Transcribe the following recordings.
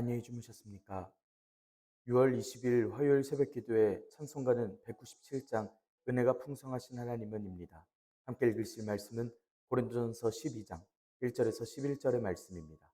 안녕히 주무셨습니까? 6월 20일 화요일 새벽 기도의 찬송가는 197장 은혜가 풍성하신 하나님은입니다. 함께 읽으실 말씀은 고린도전서 12장 1절에서 11절의 말씀입니다.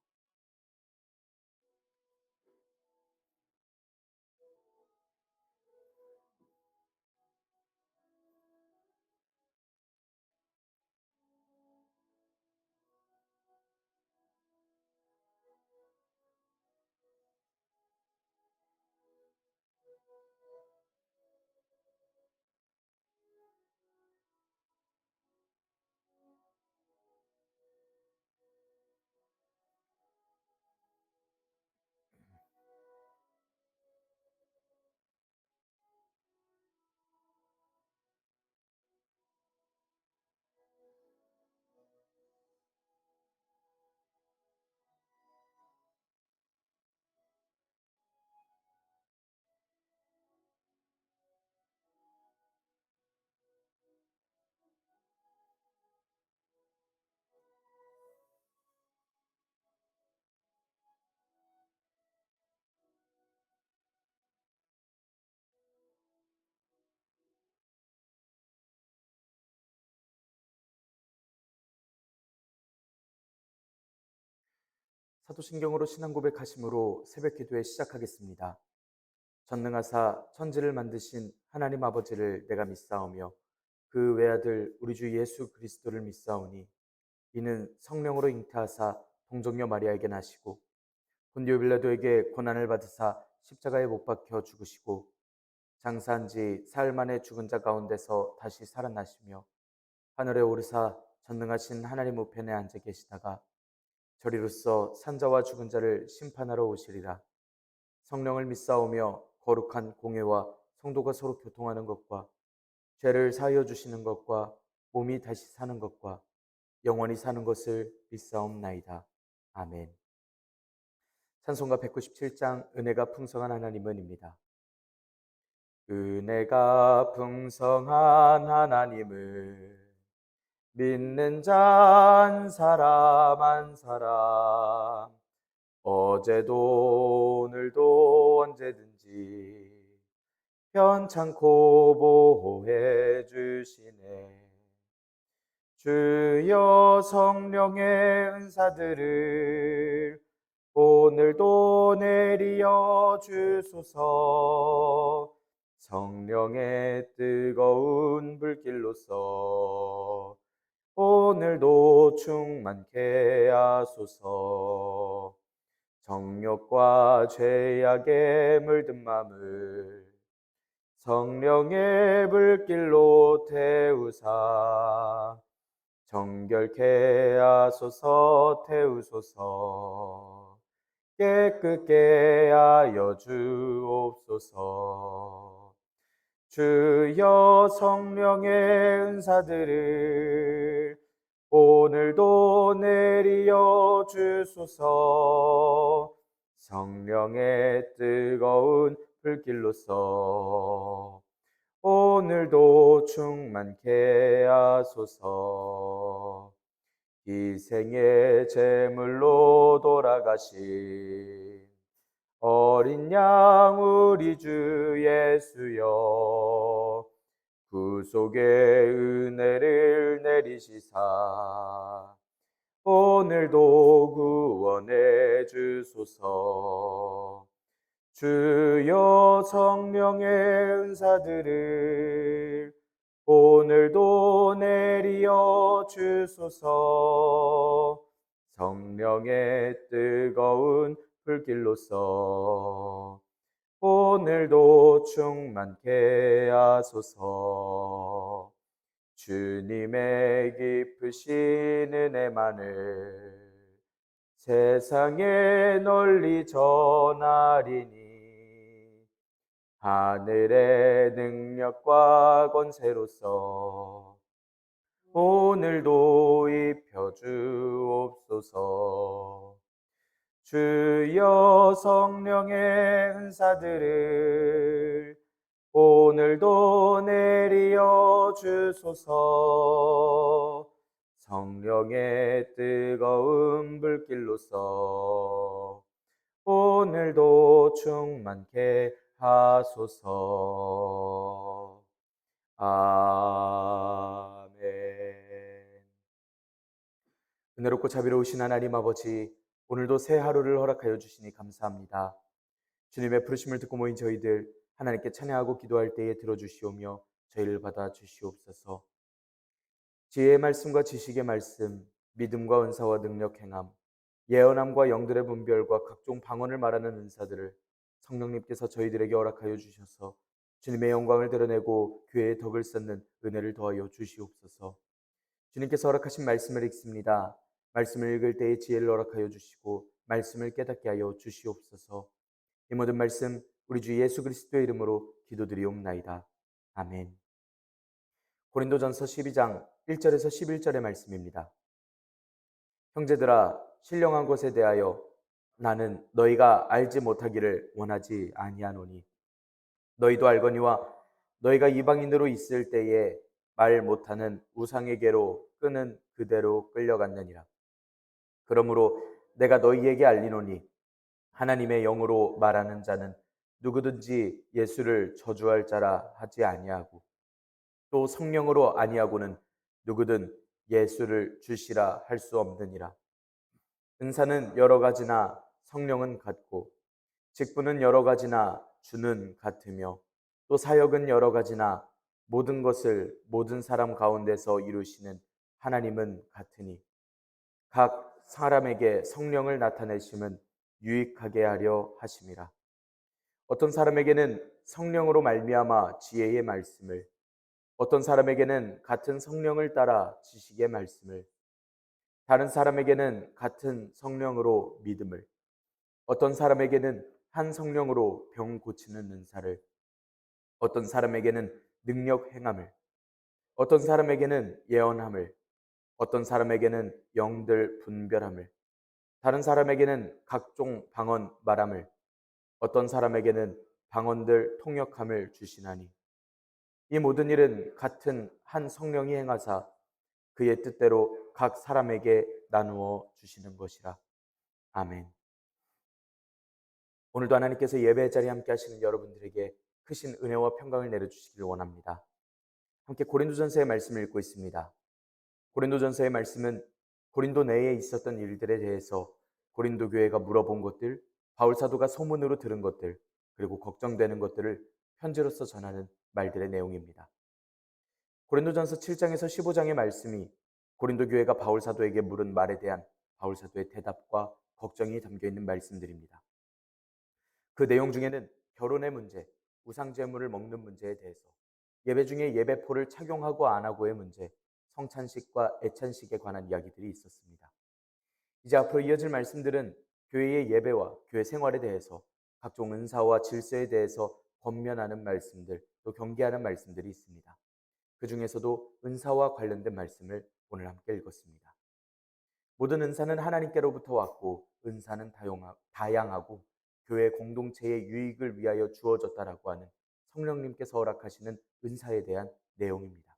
사도신경으로 신앙 고백하심으로 새벽 기도에 시작하겠습니다. 전능하사 천지를 만드신 하나님 아버지를 내가 믿사오며 그 외아들 우리 주 예수 그리스도를 믿사오니 이는 성령으로 잉태하사 동정녀 마리아에게 나시고 본디오 빌라도에게 고난을 받으사 십자가에 못 박혀 죽으시고 장사한 지 사흘 만에 죽은 자 가운데서 다시 살아나시며 하늘에 오르사 전능하신 하나님 우편에 앉아 계시다가 저리로서 산자와 죽은 자를 심판하러 오시리라. 성령을 믿사오며 거룩한 공회와 성도가 서로 교통하는 것과 죄를 사하여 주시는 것과 몸이 다시 사는 것과 영원히 사는 것을 믿사옵나이다. 아멘. 찬송가 197장 은혜가 풍성한 하나님은입니다. 은혜가 풍성한 하나님을 믿는 자 한 사람 한 사람 어제도 오늘도 언제든지 편찮고 보호해 주시네. 주여 성령의 은사들을 오늘도 내리어 주소서. 성령의 뜨거운 불길로서 오늘도 충만케 하소서. 정욕과 죄악에 물든 맘을 성령의 불길로 태우사 정결케 하소서. 태우소서. 깨끗게 하여 주옵소서. 주여 성령의 은사들을 오늘도 내리어 주소서. 성령의 뜨거운 불길로서 오늘도 충만케 하소서. 희생의 제물로 돌아가신 어린 양 우리 주 예수여 구속의 은혜를 내리시사 오늘도 구원해 주소서. 주여 성령의 은사들을 오늘도 내리어 주소서. 성령의 뜨거운 불길로서 오늘도 충만케 하소서. 주님의 깊으신 은혜만을 세상에 널리 전하리니 하늘의 능력과 권세로서 오늘도 입혀 주옵소서. 주여 성령의 은사들을 오늘도 내리어 주소서. 성령의 뜨거운 불길로서 오늘도 충만케 하소서. 아멘. 은혜롭고 자비로우신 하나님 아버지, 오늘도 새 하루를 허락하여 주시니 감사합니다. 주님의 부르심을 듣고 모인 저희들 하나님께 찬양하고 기도할 때에 들어주시오며 저희를 받아 주시옵소서. 지혜의 말씀과 지식의 말씀, 믿음과 은사와 능력 행함, 예언함과 영들의 분별과 각종 방언을 말하는 은사들을 성령님께서 저희들에게 허락하여 주셔서 주님의 영광을 드러내고 교회의 덕을 쌓는 은혜를 더하여 주시옵소서. 주님께서 허락하신 말씀을 읽습니다. 말씀을 읽을 때에 지혜를 허락하여 주시고 말씀을 깨닫게 하여 주시옵소서. 이 모든 말씀 우리 주 예수 그리스도의 이름으로 기도드리옵나이다. 아멘. 고린도전서 12장 1절에서 11절의 말씀입니다. 형제들아, 신령한 것에 대하여 나는 너희가 알지 못하기를 원하지 아니하노니 너희도 알거니와 너희가 이방인으로 있을 때에 말 못하는 우상에게로 끄는 그대로 끌려갔느니라. 그러므로 내가 너희에게 알리노니 하나님의 영으로 말하는 자는 누구든지 예수를 저주할 자라 하지 아니하고 또 성령으로 아니하고는 누구든 예수를 주시라 할 수 없느니라. 은사는 여러 가지나 성령은 같고 직분은 여러 가지나 주는 같으며 또 사역은 여러 가지나 모든 것을 모든 사람 가운데서 이루시는 하나님은 같으니 각 사람에게 성령을 나타내심은 유익하게 하려 하심이라. 어떤 사람에게는 성령으로 말미암아 지혜의 말씀을, 어떤 사람에게는 같은 성령을 따라 지식의 말씀을, 다른 사람에게는 같은 성령으로 믿음을, 어떤 사람에게는 한 성령으로 병 고치는 은사를, 어떤 사람에게는 능력 행함을, 어떤 사람에게는 예언함을, 어떤 사람에게는 영들 분별함을, 다른 사람에게는 각종 방언 말함을, 어떤 사람에게는 방언들 통역함을 주시나니 이 모든 일은 같은 한 성령이 행하사 그의 뜻대로 각 사람에게 나누어 주시는 것이라. 아멘. 오늘도 하나님께서 예배의 자리에 함께 하시는 여러분들에게 크신 은혜와 평강을 내려주시길 원합니다. 함께 고린도전서의 말씀을 읽고 있습니다. 고린도전서의 말씀은 고린도 내에 있었던 일들에 대해서 고린도 교회가 물어본 것들, 바울 사도가 소문으로 들은 것들, 그리고 걱정되는 것들을 편지로서 전하는 말들의 내용입니다. 고린도전서 7장에서 15장의 말씀이 고린도 교회가 바울 사도에게 물은 말에 대한 바울 사도의 대답과 걱정이 담겨 있는 말씀들입니다. 그 내용 중에는 결혼의 문제, 우상 제물을 먹는 문제에 대해서, 예배 중에 예배포를 착용하고 안 하고의 문제, 성찬식과 애찬식에 관한 이야기들이 있었습니다. 이제 앞으로 이어질 말씀들은 교회의 예배와 교회 생활에 대해서 각종 은사와 질서에 대해서 권면하는 말씀들, 또 경계하는 말씀들이 있습니다. 그 중에서도 은사와 관련된 말씀을 오늘 함께 읽었습니다. 모든 은사는 하나님께로부터 왔고 은사는 다양하고 교회 공동체의 유익을 위하여 주어졌다라고 하는 성령님께서 허락하시는 은사에 대한 내용입니다.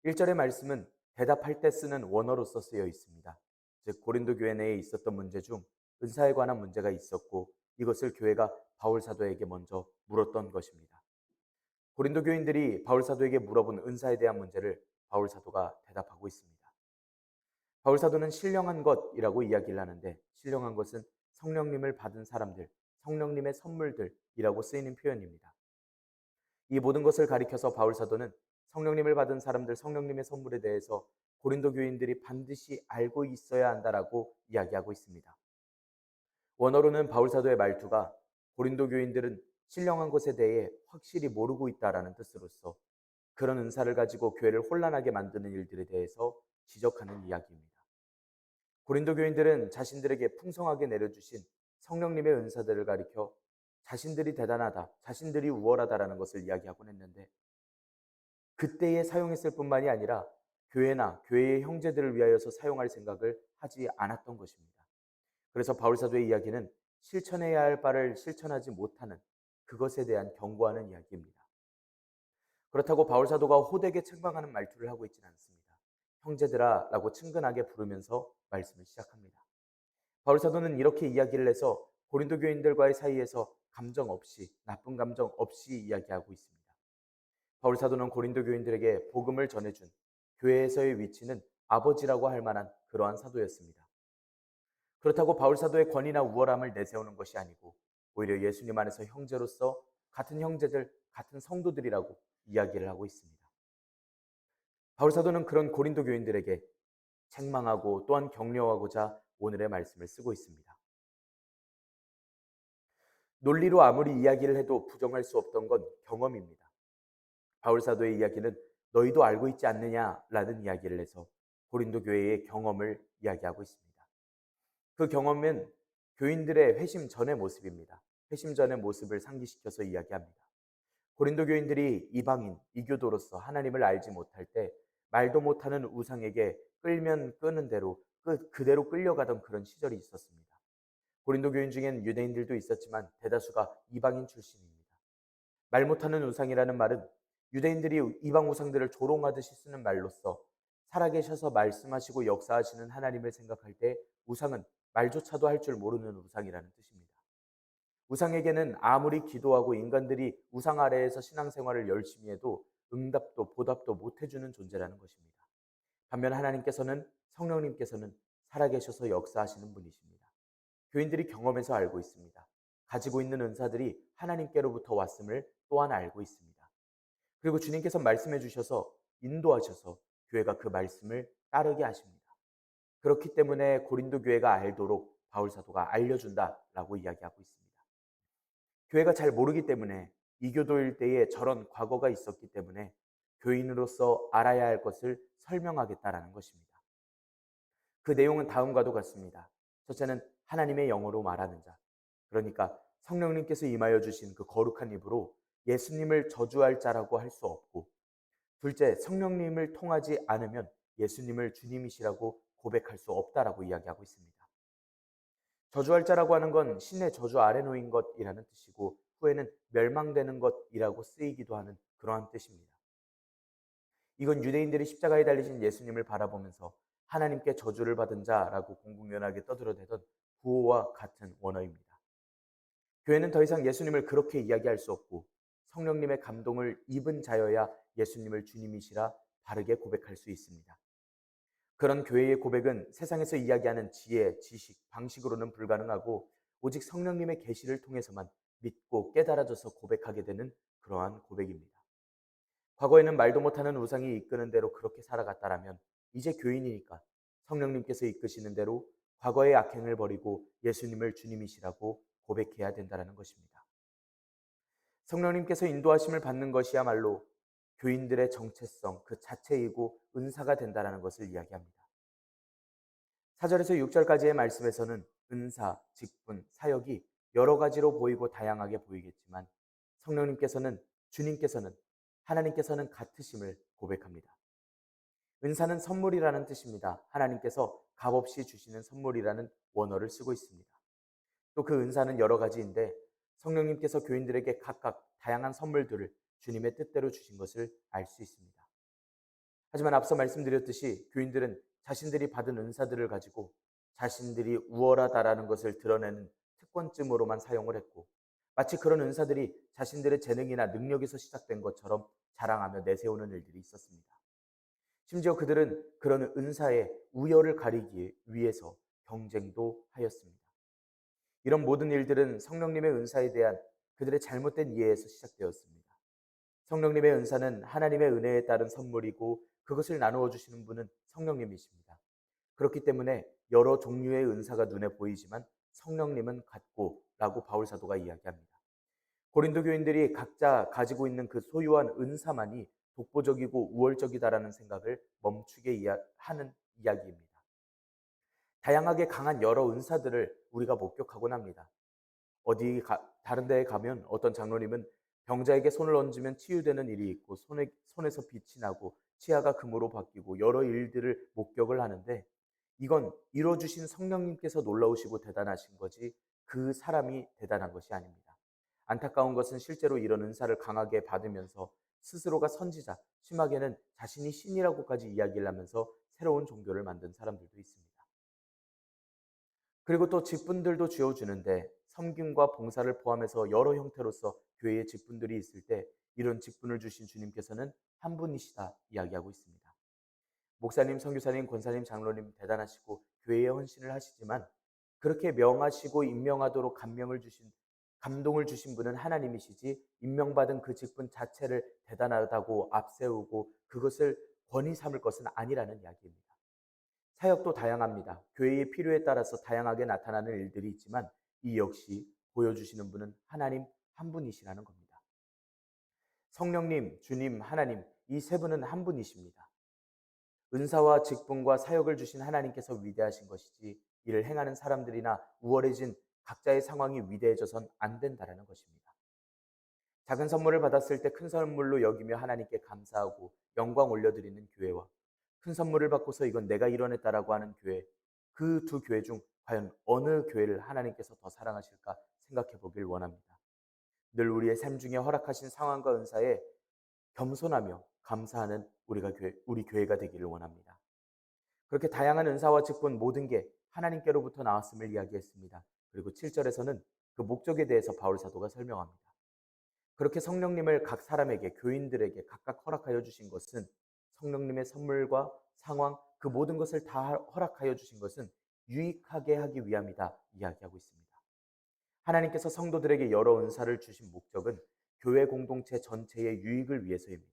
1절의 말씀은 대답할 때 쓰는 원어로서 쓰여 있습니다. 즉 고린도 교회 내에 있었던 문제 중 은사에 관한 문제가 있었고 이것을 교회가 바울 사도에게 먼저 물었던 것입니다. 고린도 교인들이 바울 사도에게 물어본 은사에 대한 문제를 바울 사도가 대답하고 있습니다. 바울 사도는 신령한 것이라고 이야기를 하는데 신령한 것은 성령님을 받은 사람들, 성령님의 선물들이라고 쓰이는 표현입니다. 이 모든 것을 가리켜서 바울 사도는 성령님을 받은 사람들, 성령님의 선물에 대해서 고린도 교인들이 반드시 알고 있어야 한다라고 이야기하고 있습니다. 원어로는 바울 사도의 말투가 고린도 교인들은 신령한 것에 대해 확실히 모르고 있다라는 뜻으로서 그런 은사를 가지고 교회를 혼란하게 만드는 일들에 대해서 지적하는 이야기입니다. 고린도 교인들은 자신들에게 풍성하게 내려주신 성령님의 은사들을 가리켜 자신들이 대단하다, 자신들이 우월하다라는 것을 이야기하곤 했는데 그때에 사용했을 뿐만이 아니라 교회나 교회의 형제들을 위하여서 사용할 생각을 하지 않았던 것입니다. 그래서 바울 사도의 이야기는 실천해야 할 바를 실천하지 못하는 그것에 대한 경고하는 이야기입니다. 그렇다고 바울 사도가 호되게 책망하는 말투를 하고 있지는 않습니다. 형제들아 라고 친근하게 부르면서 말씀을 시작합니다. 바울 사도는 이렇게 이야기를 해서 고린도 교인들과의 사이에서 감정 없이, 나쁜 감정 없이 이야기하고 있습니다. 바울 사도는 고린도 교인들에게 복음을 전해준 교회에서의 위치는 아버지라고 할 만한 그러한 사도였습니다. 그렇다고 바울 사도의 권위나 우월함을 내세우는 것이 아니고 오히려 예수님 안에서 형제로서 같은 형제들, 같은 성도들이라고 이야기를 하고 있습니다. 바울 사도는 그런 고린도 교인들에게 책망하고 또한 격려하고자 오늘의 말씀을 쓰고 있습니다. 논리로 아무리 이야기를 해도 부정할 수 없던 건 경험입니다. 바울 사도의 이야기는 너희도 알고 있지 않느냐라는 이야기를 해서 고린도 교회의 경험을 이야기하고 있습니다. 그 경험은 교인들의 회심 전의 모습입니다. 회심 전의 모습을 상기시켜서 이야기합니다. 고린도 교인들이 이방인, 이교도로서 하나님을 알지 못할 때 말도 못하는 우상에게 끌면 끄는 대로 그대로 끌려가던 그런 시절이 있었습니다. 고린도 교인 중엔 유대인들도 있었지만 대다수가 이방인 출신입니다. 말 못하는 우상이라는 말은 유대인들이 이방 우상들을 조롱하듯이 쓰는 말로서 살아계셔서 말씀하시고 역사하시는 하나님을 생각할 때 우상은 말조차도 할 줄 모르는 우상이라는 뜻입니다. 우상에게는 아무리 기도하고 인간들이 우상 아래에서 신앙생활을 열심히 해도 응답도 보답도 못 해주는 존재라는 것입니다. 반면 하나님께서는 성령님께서는 살아계셔서 역사하시는 분이십니다. 교인들이 경험해서 알고 있습니다. 가지고 있는 은사들이 하나님께로부터 왔음을 또한 알고 있습니다. 그리고 주님께서 말씀해 주셔서 인도하셔서 교회가 그 말씀을 따르게 하십니다. 그렇기 때문에 고린도 교회가 알도록 바울 사도가 알려준다라고 이야기하고 있습니다. 교회가 잘 모르기 때문에 이교도일 때에 저런 과거가 있었기 때문에 교인으로서 알아야 할 것을 설명하겠다라는 것입니다. 그 내용은 다음과도 같습니다. 첫째는 하나님의 영어로 말하는 자. 그러니까 성령님께서 임하여 주신 그 거룩한 입으로 예수님을 저주할 자라고 할 수 없고, 둘째, 성령님을 통하지 않으면 예수님을 주님이시라고 고백할 수 없다라고 이야기하고 있습니다. 저주할 자라고 하는 건 신의 저주 아래 놓인 것이라는 뜻이고 후에는 멸망되는 것이라고 쓰이기도 하는 그러한 뜻입니다. 이건 유대인들이 십자가에 달리신 예수님을 바라보면서 하나님께 저주를 받은 자라고 공공연하게 떠들어대던 구호와 같은 원어입니다. 교회는 더 이상 예수님을 그렇게 이야기할 수 없고 성령님의 감동을 입은 자여야 예수님을 주님이시라 바르게 고백할 수 있습니다. 그런 교회의 고백은 세상에서 이야기하는 지혜, 지식, 방식으로는 불가능하고 오직 성령님의 계시를 통해서만 믿고 깨달아져서 고백하게 되는 그러한 고백입니다. 과거에는 말도 못하는 우상이 이끄는 대로 그렇게 살아갔다라면 이제 교인이니까 성령님께서 이끄시는 대로 과거의 악행을 버리고 예수님을 주님이시라고 고백해야 된다는 것입니다. 성령님께서 인도하심을 받는 것이야말로 교인들의 정체성 그 자체이고 은사가 된다는 것을 이야기합니다. 4절에서 6절까지의 말씀에서는 은사, 직분, 사역이 여러 가지로 보이고 다양하게 보이겠지만 성령님께서는 주님께서는 하나님께서는 같으심을 고백합니다. 은사는 선물이라는 뜻입니다. 하나님께서 값없이 주시는 선물이라는 원어를 쓰고 있습니다. 또 그 은사는 여러 가지인데 성령님께서 교인들에게 각각 다양한 선물들을 주님의 뜻대로 주신 것을 알 수 있습니다. 하지만 앞서 말씀드렸듯이 교인들은 자신들이 받은 은사들을 가지고 자신들이 우월하다라는 것을 드러내는 특권쯤으로만 사용을 했고 마치 그런 은사들이 자신들의 재능이나 능력에서 시작된 것처럼 자랑하며 내세우는 일들이 있었습니다. 심지어 그들은 그런 은사의 우열을 가리기 위해서 경쟁도 하였습니다. 이런 모든 일들은 성령님의 은사에 대한 그들의 잘못된 이해에서 시작되었습니다. 성령님의 은사는 하나님의 은혜에 따른 선물이고 그것을 나누어 주시는 분은 성령님이십니다. 그렇기 때문에 여러 종류의 은사가 눈에 보이지만 성령님은 같고 라고 바울 사도가 이야기합니다. 고린도 교인들이 각자 가지고 있는 그 소유한 은사만이 독보적이고 우월적이다라는 생각을 멈추게 하는 이야기입니다. 다양하게 강한 여러 은사들을 우리가 목격하곤 합니다. 다른 데에 가면 어떤 장로님은 병자에게 손을 얹으면 치유되는 일이 있고 손에서 빛이 나고 치아가 금으로 바뀌고 여러 일들을 목격을 하는데 이건 이뤄주신 성령님께서 놀라우시고 대단하신 거지 그 사람이 대단한 것이 아닙니다. 안타까운 것은 실제로 이런 은사를 강하게 받으면서 스스로가 선지자, 심하게는 자신이 신이라고까지 이야기를 하면서 새로운 종교를 만든 사람들도 있습니다. 그리고 또 직분들도 쥐어주는데 섬김과 봉사를 포함해서 여러 형태로서 교회의 직분들이 있을 때 이런 직분을 주신 주님께서는 한 분이시다 이야기하고 있습니다. 목사님, 선교사님, 권사님, 장로님 대단하시고 교회에 헌신을 하시지만 그렇게 명하시고 임명하도록 감동을 주신 분은 하나님이시지 임명받은 그 직분 자체를 대단하다고 앞세우고 그것을 권위 삼을 것은 아니라는 이야기입니다. 사역도 다양합니다. 교회의 필요에 따라서 다양하게 나타나는 일들이 있지만 이 역시 보여주시는 분은 하나님 한 분이시라는 겁니다. 성령님, 주님, 하나님 이 세 분은 한 분이십니다. 은사와 직분과 사역을 주신 하나님께서 위대하신 것이지 이를 행하는 사람들이나 우월해진 각자의 상황이 위대해져선 안 된다는 것입니다. 작은 선물을 받았을 때 큰 선물로 여기며 하나님께 감사하고 영광 올려드리는 교회와 큰 선물을 받고서 이건 내가 이뤄냈다라고 하는 교회, 그 두 교회 중 과연 어느 교회를 하나님께서 더 사랑하실까 생각해 보길 원합니다. 늘 우리의 삶 중에 허락하신 상황과 은사에 겸손하며 감사하는 우리 교회가 되기를 원합니다. 그렇게 다양한 은사와 직분 모든 게 하나님께로부터 나왔음을 이야기했습니다. 그리고 7절에서는 그 목적에 대해서 바울 사도가 설명합니다. 그렇게 성령님을 각 사람에게, 교인들에게 각각 허락하여 주신 것은 성령님의 선물과 상황, 그 모든 것을 다 허락하여 주신 것은 유익하게 하기 위함이다 이야기하고 있습니다. 하나님께서 성도들에게 여러 은사를 주신 목적은 교회 공동체 전체의 유익을 위해서입니다.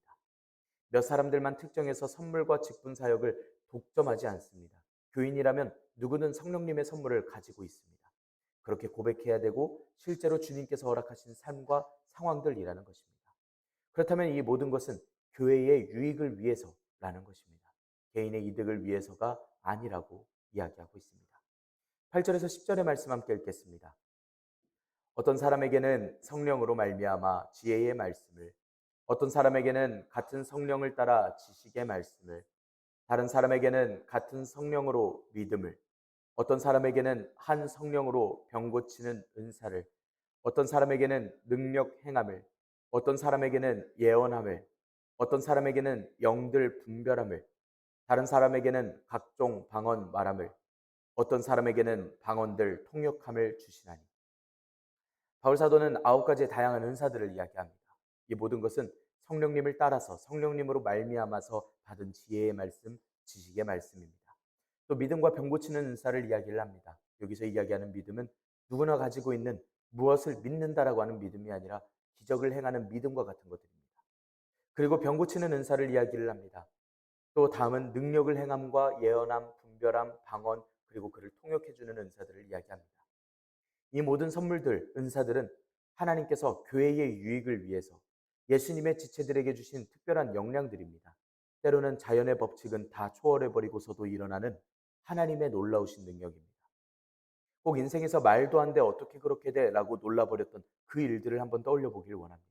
몇 사람들만 특정해서 선물과 직분 사역을 독점하지 않습니다. 교인이라면 누구든 성령님의 선물을 가지고 있습니다. 그렇게 고백해야 되고 실제로 주님께서 허락하신 삶과 상황들이라는 것입니다. 그렇다면 이 모든 것은 교회의 유익을 위해서라는 것입니다. 개인의 이득을 위해서가 아니라고 이야기하고 있습니다. 8절에서 10절의 말씀 함께 읽겠습니다. 어떤 사람에게는 성령으로 말미암아 지혜의 말씀을, 어떤 사람에게는 같은 성령을 따라 지식의 말씀을, 다른 사람에게는 같은 성령으로 믿음을, 어떤 사람에게는 한 성령으로 병 고치는 은사를, 어떤 사람에게는 능력 행함을, 어떤 사람에게는 예언함을, 어떤 사람에게는 영들 분별함을, 다른 사람에게는 각종 방언 말함을, 어떤 사람에게는 방언들 통역함을 주시나니. 바울 사도는 9가지의 다양한 은사들을 이야기합니다. 이 모든 것은 성령님을 따라서 성령님으로 말미암아서 받은 지혜의 말씀, 지식의 말씀입니다. 또 믿음과 병 고치는 은사를 이야기를 합니다. 여기서 이야기하는 믿음은 누구나 가지고 있는 무엇을 믿는다라고 하는 믿음이 아니라 기적을 행하는 믿음과 같은 것들입니다. 그리고 병 고치는 은사를 이야기를 합니다. 또 다음은 능력을 행함과 예언함, 분별함, 방언, 그리고 그를 통역해주는 은사들을 이야기합니다. 이 모든 선물들, 은사들은 하나님께서 교회의 유익을 위해서 예수님의 지체들에게 주신 특별한 역량들입니다. 때로는 자연의 법칙은 다 초월해버리고서도 일어나는 하나님의 놀라우신 능력입니다. 꼭 인생에서 말도 안 돼 어떻게 그렇게 돼 라고 놀라버렸던 그 일들을 한번 떠올려 보길 원합니다.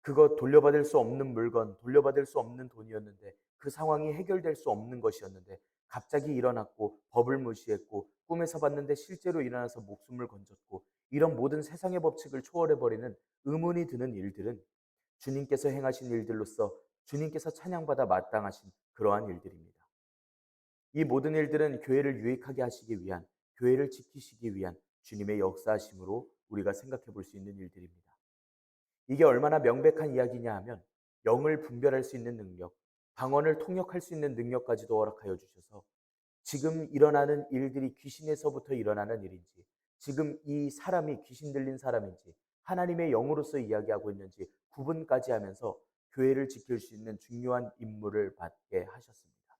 그거 돌려받을 수 없는 물건, 돌려받을 수 없는 돈이었는데 그 상황이 해결될 수 없는 것이었는데 갑자기 일어났고 법을 무시했고 꿈에서 봤는데 실제로 일어나서 목숨을 건졌고 이런 모든 세상의 법칙을 초월해버리는 의문이 드는 일들은 주님께서 행하신 일들로서 주님께서 찬양받아 마땅하신 그러한 일들입니다. 이 모든 일들은 교회를 유익하게 하시기 위한, 교회를 지키시기 위한 주님의 역사하심으로 우리가 생각해 볼 수 있는 일들입니다. 이게 얼마나 명백한 이야기냐 하면 영을 분별할 수 있는 능력, 방언을 통역할 수 있는 능력까지도 허락하여 주셔서 지금 일어나는 일들이 귀신에서부터 일어나는 일인지, 지금 이 사람이 귀신 들린 사람인지, 하나님의 영으로서 이야기하고 있는지 구분까지 하면서 교회를 지킬 수 있는 중요한 임무를 받게 하셨습니다.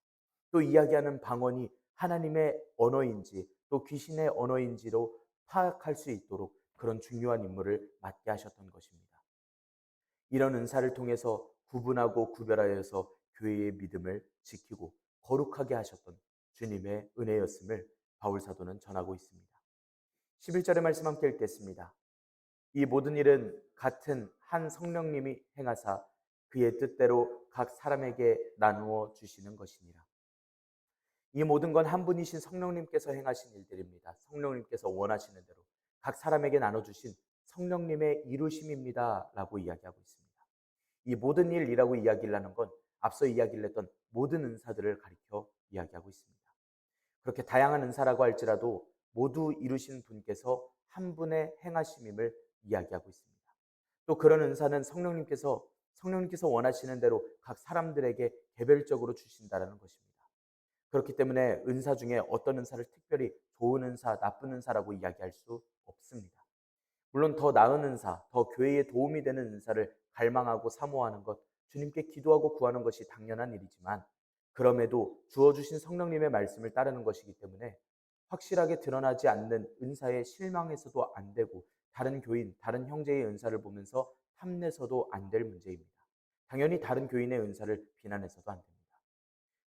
또 이야기하는 방언이 하나님의 언어인지 또 귀신의 언어인지로 파악할 수 있도록 그런 중요한 임무를 맡게 하셨던 것입니다. 이런 은사를 통해서 구분하고 구별하여서 교회의 믿음을 지키고 거룩하게 하셨던 주님의 은혜였음을 바울 사도는 전하고 있습니다. 11절의 말씀 함께 읽겠습니다. 이 모든 일은 같은 한 성령님이 행하사 그의 뜻대로 각 사람에게 나누어 주시는 것이니라. 이 모든 건 한 분이신 성령님께서 행하신 일들입니다. 성령님께서 원하시는 대로 각 사람에게 나눠주신 성령님의 이루심입니다 라고 이야기하고 있습니다. 이 모든 일이라고 이야기를 하는 건 앞서 이야기를 했던 모든 은사들을 가리켜 이야기하고 있습니다. 그렇게 다양한 은사라고 할지라도 모두 이루신 분께서 한 분의 행하심임을 이야기하고 있습니다. 또 그런 은사는 성령님께서 원하시는 대로 각 사람들에게 개별적으로 주신다라는 것입니다. 그렇기 때문에 은사 중에 어떤 은사를 특별히 좋은 은사, 나쁜 은사라고 이야기할 수 없습니다. 물론 더 나은 은사, 더 교회에 도움이 되는 은사를 갈망하고 사모하는 것, 주님께 기도하고 구하는 것이 당연한 일이지만 그럼에도 주어주신 성령님의 말씀을 따르는 것이기 때문에 확실하게 드러나지 않는 은사에 실망해서도 안 되고 다른 교인, 다른 형제의 은사를 보면서 탐내서도 안 될 문제입니다. 당연히 다른 교인의 은사를 비난해서도 안 됩니다.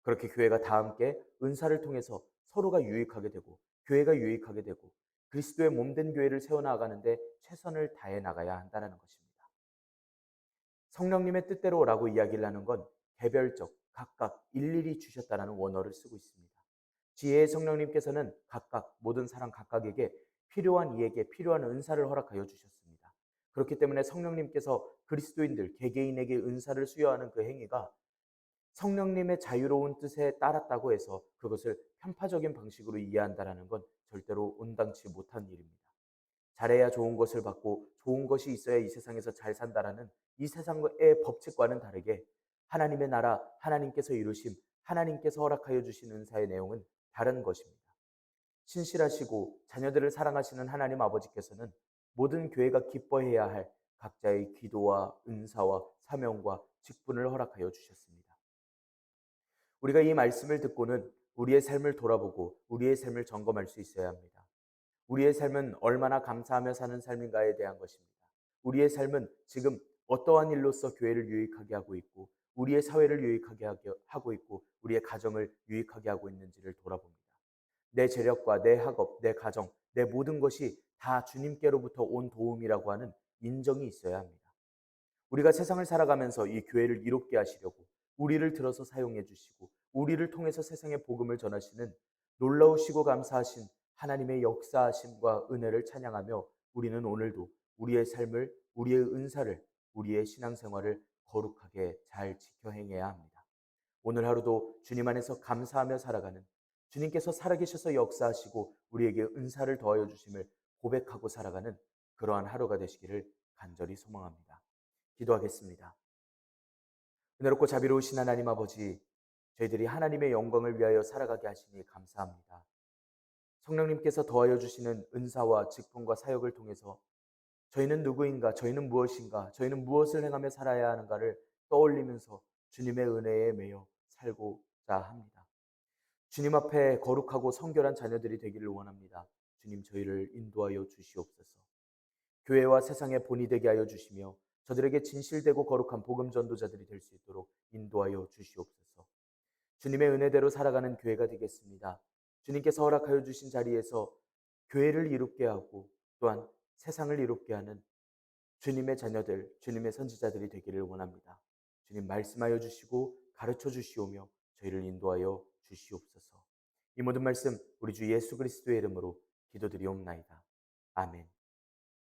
그렇게 교회가 다 함께 은사를 통해서 서로가 유익하게 되고 교회가 유익하게 되고 그리스도의 몸된 교회를 세워나가는데 최선을 다해 나가야 한다는 것입니다. 성령님의 뜻대로라고 이야기를 하는 건 개별적, 각각 일일이 주셨다는 원어를 쓰고 있습니다. 지혜의 성령님께서는 각각 모든 사람 각각에게 필요한 이에게 필요한 은사를 허락하여 주셨습니다. 그렇기 때문에 성령님께서 그리스도인들 개개인에게 은사를 수여하는 그 행위가 성령님의 자유로운 뜻에 따랐다고 해서 그것을 편파적인 방식으로 이해한다는 건 절대로 온당치 못한 일입니다. 잘해야 좋은 것을 받고 좋은 것이 있어야 이 세상에서 잘 산다라는 이 세상의 법칙과는 다르게 하나님의 나라, 하나님께서 이루심, 하나님께서 허락하여 주신 은사의 내용은 다른 것입니다. 신실하시고 자녀들을 사랑하시는 하나님 아버지께서는 모든 교회가 기뻐해야 할 각자의 기도와 은사와 사명과 직분을 허락하여 주셨습니다. 우리가 이 말씀을 듣고는 우리의 삶을 돌아보고 우리의 삶을 점검할 수 있어야 합니다. 우리의 삶은 얼마나 감사하며 사는 삶인가에 대한 것입니다. 우리의 삶은 지금 어떠한 일로서 교회를 유익하게 하고 있고 우리의 사회를 유익하게 하고 있고 우리의 가정을 유익하게 하고 있는지를 돌아봅니다. 내 재력과 내 학업, 내 가정, 내 모든 것이 다 주님께로부터 온 도움이라고 하는 인정이 있어야 합니다. 우리가 세상을 살아가면서 이 교회를 이롭게 하시려고 우리를 들어서 사용해 주시고 우리를 통해서 세상의 복음을 전하시는 놀라우시고 감사하신 하나님의 역사하심과 은혜를 찬양하며 우리는 오늘도 우리의 삶을, 우리의 은사를, 우리의 신앙생활을 거룩하게 잘 지켜 행해야 합니다. 오늘 하루도 주님 안에서 감사하며 살아가는 주님께서 살아계셔서 역사하시고 우리에게 은사를 더하여 주심을 고백하고 살아가는 그러한 하루가 되시기를 간절히 소망합니다. 기도하겠습니다. 은혜롭고 자비로우신 하나님 아버지, 저희들이 하나님의 영광을 위하여 살아가게 하시니 감사합니다. 성령님께서 더하여 주시는 은사와 직분과 사역을 통해서 저희는 누구인가, 저희는 무엇인가, 저희는 무엇을 행하며 살아야 하는가를 떠올리면서 주님의 은혜에 매여 살고자 합니다. 주님 앞에 거룩하고 성결한 자녀들이 되기를 원합니다. 주님 저희를 인도하여 주시옵소서. 교회와 세상의 본이 되게 하여 주시며 저들에게 진실되고 거룩한 복음 전도자들이 될 수 있도록 인도하여 주시옵소서. 주님의 은혜대로 살아가는 교회가 되겠습니다. 주님께서 허락하여 주신 자리에서 교회를 이롭게 하고 또한 세상을 이롭게 하는 주님의 자녀들, 주님의 선지자들이 되기를 원합니다. 주님 말씀하여 주시고 가르쳐 주시오며 저희를 인도하여 주시옵소서. 이 모든 말씀 우리 주 예수 그리스도의 이름으로 기도드리옵나이다. 아멘.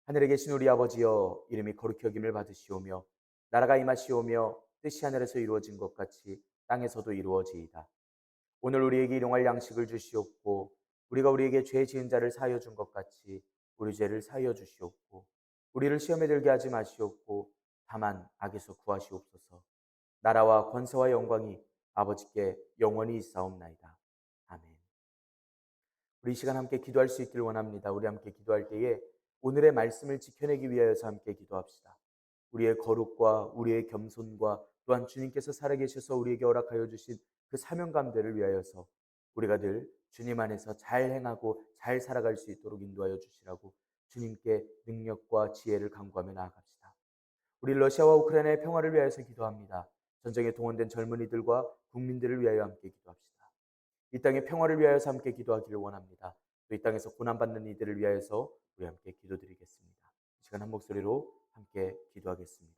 하늘에 계신 우리 아버지여, 이름이 거룩히 여김을 받으시오며 나라가 임하시오며 뜻이 하늘에서 이루어진 것 같이 땅에서도 이루어지이다. 오늘 우리에게 일용할 양식을 주시옵고 우리가 우리에게 죄 지은 자를 사하여 준 것 같이 우리 죄를 사하여 주시옵고 우리를 시험에 들게 하지 마시옵고 다만 악에서 구하시옵소서. 나라와 권세와 영광이 아버지께 영원히 있사옵나이다. 아멘. 우리 이 시간 함께 기도할 수 있기를 원합니다. 우리 함께 기도할 때에 오늘의 말씀을 지켜내기 위하여서 함께 기도합시다. 우리의 거룩과 우리의 겸손과 또한 주님께서 살아계셔서 우리에게 허락하여 주신 그 사명감들을 위하여서 우리가 늘 주님 안에서 잘 행하고 잘 살아갈 수 있도록 인도하여 주시라고 주님께 능력과 지혜를 간구하며 나아갑시다. 우리 러시아와 우크라이나의 평화를 위하여서 기도합니다. 전쟁에 동원된 젊은이들과 국민들을 위하여 함께 기도합시다. 이 땅의 평화를 위하여서 함께 기도하기를 원합니다. 또 이 땅에서 고난받는 이들을 위하여서 우리 함께 기도드리겠습니다. 이 시간 한 목소리로 함께 기도하겠습니다.